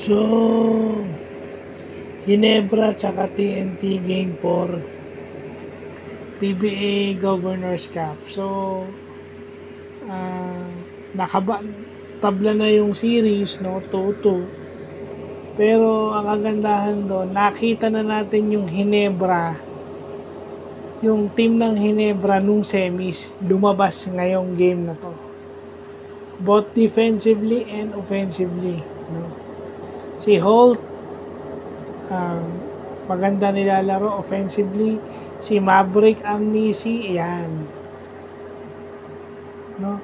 So, Ginebra tsaka TNT Game 4 PBA Governors Cup. So, ah tabla na yung series, no? 2-2. Pero ang kagandahan doon, nakita na natin yung Ginebra, yung team ng Ginebra nung semis, lumabas ngayong game na to. Both defensively and offensively, no? Si Holt, maganda nilalaro offensively. Si Maverick Amnisi, yan, no?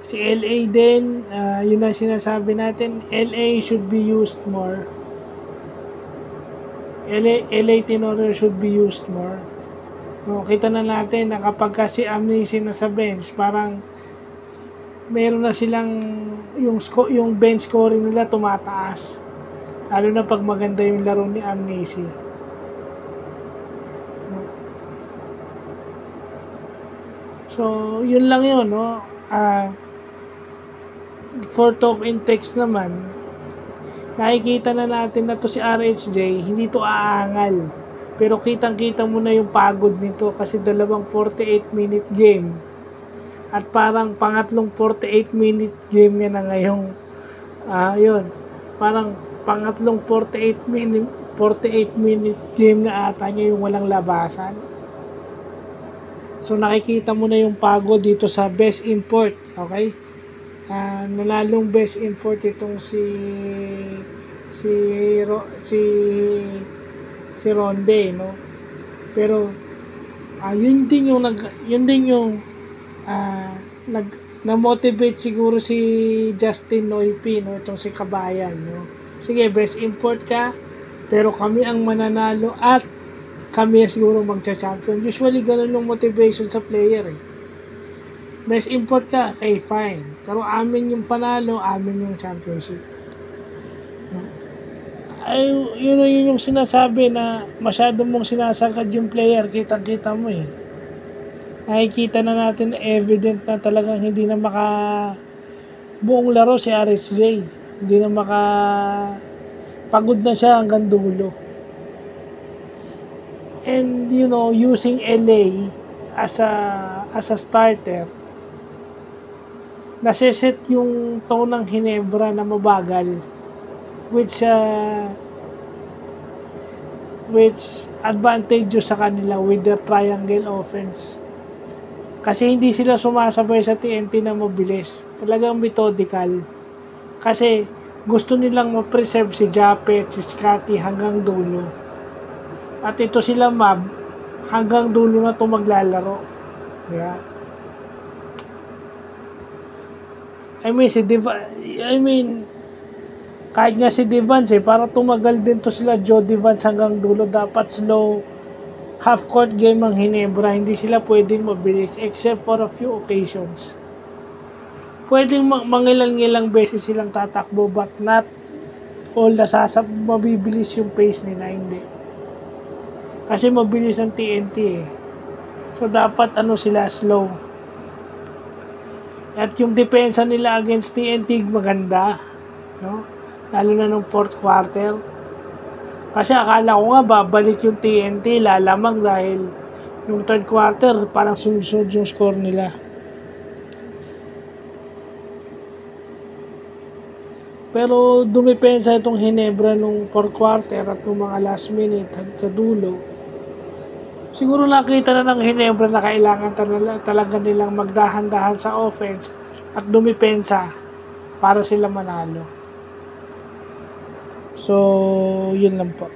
Si LA din, yun ang sinasabi natin, LA should be used more. LA Tenorio should be used more. No, kita na natin na kapag kasi Amnisi na sa bench, parang meron na silang yung bench scoring nila tumataas. Lalo na pag maganda yung laro ni Amnisi. No? So, yun lang yun, no? For talk in text naman, nakikita na natin na to si RHJ, hindi to aangal. Pero kitang-kita mo na yung pagod nito kasi dalawang 48-minute game. At parang pangatlong 48-minute game niya na ngayong, yun, parang pangatlong 48-minute game na ata niya yung walang labasan. So nakikita mo na yung pagod dito sa best import, okay? Nanalong best import itong si Ronde, no? Pero yun din yung na-motivate siguro si Justin Noypi, no? Itong si Kabayan, no? Sige, best import ka, pero kami ang mananalo at kami siguro magcha-champion. Usually ganun yung motivation sa player, eh. Best import ka, okay, fine. Pero amin yung panalo, amin yung championship. No? Ay, yun yung sinasabi na masyado mong sinasagad yung player, kitang-kita mo, eh. Nakikita na natin na evident na talagang hindi na buong laro si RSJ. Hindi na pagod na siya hanggang dulo. And, using LA as a starter, nasiset yung tone ng Ginebra na mabagal, which advantageous sa kanila with their triangle offense. Kasi hindi sila sumasabay sa TNT na mabilis. Talagang methodical. Kasi gusto nilang ma-preserve si Japet, si Scotty hanggang dulo. At ito sila hanggang dulo na ito maglalaro. Yeah. Kahit nga si Devance, para tumagal din to sila Joe Devance hanggang dulo, dapat slow half-court game ang Ginebra. Hindi sila pwedeng mabilis except for a few occasions. Pwedeng mangilang-ilang beses silang tatakbo but not all mabibilis yung pace nila, hindi. Kasi mabilis ang TNT, eh. So, dapat sila slow. At yung depensa nila against TNT maganda, no? Lalo na nung fourth quarter. Kasi akala ko nga babalik yung TNT, lalamang dahil yung third quarter parang sunod-sunod yung score nila. Pero dumipensa itong Ginebra nung fourth quarter at nung mga last minute sa dulo. Siguro nakita na ng Ginebra na kailangan talaga nilang magdahan-dahan sa offense at dumipensa para sila manalo. So, yun lang po.